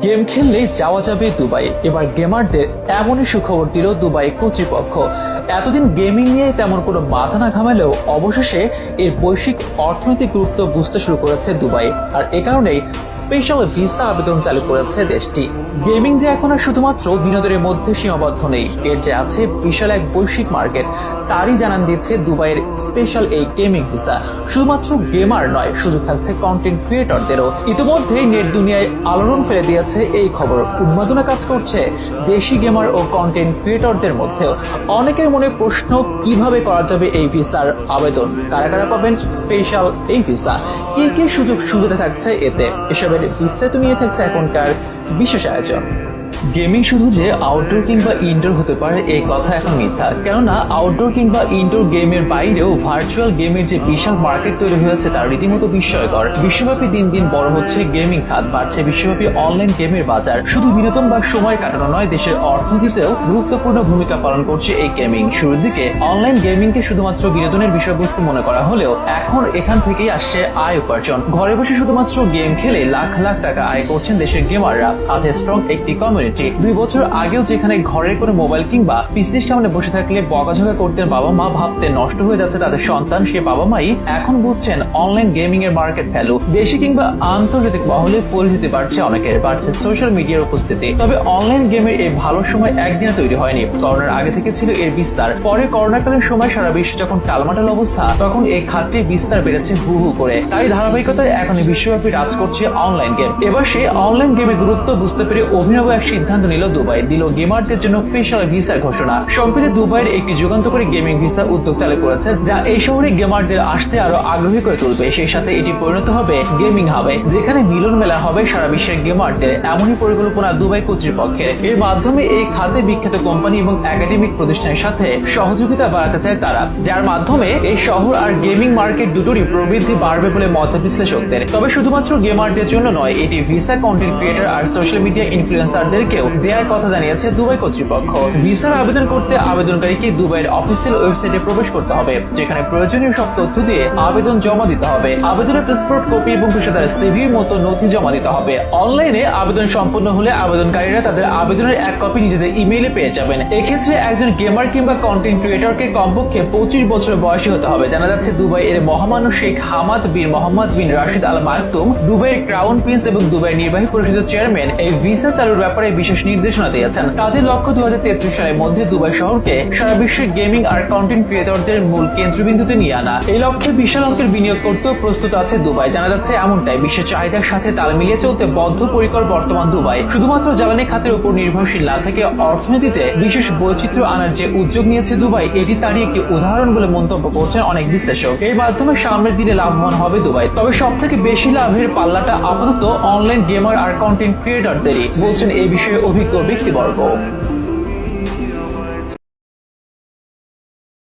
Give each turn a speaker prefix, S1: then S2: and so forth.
S1: Game খেললেই যাওয়া যাবে Dubai. এবার গেমারদের এমনই সুখবর দিল দুবাই কর্তৃপক্ষ। এতদিন গেমিং নিয়ে তেমন কোনো মাথা না ঘামালেও অবশেষে এর বৈশ্বিক অর্থনৈতিক গুরুত্ব বুঝতে শুরু করেছে দুবাই, আর এ কারণেই স্পেশাল ভিসা আবেদন চালু করেছে দেশটি। গেমিং যে এখন আর শুধুমাত্র বিনোদনের মধ্যে সীমাবদ্ধ নেই, এর যে আছে বিশাল এক বৈশ্বিক মার্কেট, তারই জানান দিচ্ছে দুবাইয়ের স্পেশাল এই গেমিং ভিসা। শুধুমাত্র গেমার নয়, সুযোগ থাকছে কন্টেন্ট ক্রিয়েটরদেরও। ইতিমধ্যেই নেট দুনিয়ায় আলোড়ন ফেলে দিয়েছে এই খবর। উন্মাদনা কাজ করছে দেশি গেমার ও কন্টেন্ট ক্রিয়েটরদের মধ্যেও। অনেকের মনে প্রশ্ন, কিভাবে করা যাবে এই ভিসার আবেদন, কারা কারা পাবেন স্পেশাল এই ভিসা, কি কি সুযোগ সুবিধা থাকছে এতে, এসবের বিস্তারিত নিয়ে থাকছে এখনকার বিশেষ আয়োজন। গেমিং শুধু যে আউটডোর কিংবা ইনডোর হতে পারে এই কথা এখন মিথ্যা, কেননা আউটডোর কিংবা ইনডোর গেমের বাইরেও ভার্চুয়াল গেমের যে বিশাল মার্কেট তৈরি হয়েছে তা রীতিমতো বিস্ময়কর। বিশ্বব্যাপী দিন দিন বড় হচ্ছে গেমিং খাত, বাড়ছে বিশ্বব্যাপী অনলাইন গেমের বাজার। শুধু বিনোদন বা সময় কাটানো নয়, দেশের অর্থনীতিতেও গুরুত্বপূর্ণ ভূমিকা পালন করছে এই গেমিং। শুরুর দিকে অনলাইন গেমিংকে শুধুমাত্র বিনোদনের বিষয়বস্তু মনে করা হলেও এখন এখান থেকেই আসছে আয় উপার্জন। ঘরে বসে শুধুমাত্র গেম খেলে লাখ লাখ টাকা আয় করছেন দেশের গেমাররা। হাতে স্ট্রং একটি কমিউনিটি। 2 বছর আগেও যেখানে ঘরের কোনো মোবাইল কিংবা পিসির সামনে বসে থাকলে বকাঝকা করতেন বাবা মা, ভাবতে নষ্ট হয়ে যাচ্ছে তাদের সন্তান, সে বাবা মাই এখন বুঝছেন অনলাইন গেমিং এর মার্কেট ভ্যালু। দেশি কিংবা আন্তর্জাতিক মহলে পরিচিতি বাড়ছে অনেকের, বাড়ছে সোশ্যাল মিডিয়ার উপস্থিতি। তবে অনলাইন গেমের এই ভালো সময় একদিনে তৈরি হয়নি। করোনার আগে থেকে ছিল এর বিস্তার। পরে করোনাকালীন সময় সারা বিশ্ব যখন টালমাটাল অবস্থা, তখন এই খাতটির বিস্তার বেড়েছে হু হু করে। তাই ধারাবাহিকতায় এখন বিশ্বব্যাপী রাজ করছে অনলাইন গেম। এবার সেই অনলাইন গেমের গুরুত্ব বুঝতে পেরে অভিনব এক সিদ্ধান্ত নিল দুবাই, দিল গেমারদের জন্য স্পেশাল ভিসার ঘোষণা। সম্প্রতি দুবাইয়ের একটি যুগান্তকারী গেমিং ভিসা উদ্যোগ চালু করেছে, যা এই শহরে গেমারদের আসতে আরো আগ্রহী করে তুলবে। সেই সাথে এটি পরিণত হবে গেমিং হাবে, যেখানে মিলন মেলা হবে সারা বিশ্বের গেমারদের। এমনই পরিকল্পনা দুবাই কর্তৃপক্ষের। এর মাধ্যমে এই খাতে বিখ্যাত কোম্পানি এবং একাডেমিক প্রতিষ্ঠানের সাথে সহযোগিতা বাড়াতে চায় তারা, যার মাধ্যমে এই শহর আর গেমিং মার্কেট দুটোরই প্রবৃদ্ধি বাড়বে বলে মত বিশ্লেষকদের। তবে শুধুমাত্র গেমারদের জন্য নয়, এটি ভিসা কন্টেন্ট ক্রিয়েটর আর সোশ্যাল মিডিয়া ইনফ্লুয়েন্সারদেরকেও দেওয়ার কথা জানিয়েছে দুবাই কর্তৃপক্ষ। ভিসার আবেদন করতে আবেদনকারীকে দুবাইয়ের অফিসিয়াল ওয়েবসাইটে প্রবেশ করতে হবে, যেখানে প্রয়োজনীয় সব তথ্য দিয়ে আবেদন জমা দিতে হবে। আবেদনের পাসপোর্ট কপি এবং পেশাদার সিভির মতো নথি জমা দিতে হবে। অনলাইনে আবেদন সম্পন্ন হলে আবেদনকারীরা তাদের আবেদনের এক কপি নিজেদের ইমেইলে পেয়ে যাবেন। এক্ষেত্রে একজন গেমার কিংবা কন্টেন্ট ক্রিয়েটরকে কমপক্ষে 25 বছর বয়সী হতে হবে। জানা যাচ্ছে দুবাই এর মহামান্য শেখ হামাদ বিন মোহাম্মদ বিন রাশিদ আল মাকতুম, দুবাইয়ের ক্রাউন প্রিন্স এবং দুবাইয়ের নির্বাহী পরিষদের চেয়ারম্যান এই ভিসা চালুর ব্যাপারে বিশেষ নির্দেশনা দিয়েছেন। তাদের লক্ষ্য 2033 সালের মধ্যে দুবাই শহরকে সারা বিশ্বের গেমিং আর কন্টেন্ট ক্রিয়েটরদের মূল কেন্দ্রবিন্দুতে নিয়ে আনা। এই লক্ষ্যে বিশাল অঙ্কের বিনিয়োগ করতেও প্রস্তুত আছে দুবাই। জানা যাচ্ছে এমনটাই বিশ্বের চাহিদার সাথে তাল মিলিয়ে চলতে বদ্ধপরিকর বর্তমান দুবাই। শুধুমাত্র জ্বালানি খাতের উপর নির্ভরশীল না থেকে অর্থনীতিতে বিশেষ বৈচিত্র্য আনার যে উদ্যোগ নিয়েছে দুবাই, এটি তারই একটি উদাহরণ বলে মন্তব্য করছেন অনেক বিশ্লেষক। এর মাধ্যমে সামনের দিনে লাভবান হবে দুবাই। তবে সব থেকে বেশি লাভের পাল্লাটা আপাতত অনলাইন গেমার আর কন্টেন্ট ক্রিয়েটরদেরই, বলছেন এই বিষয়ে অভিজ্ঞ ব্যক্তিবর্গ।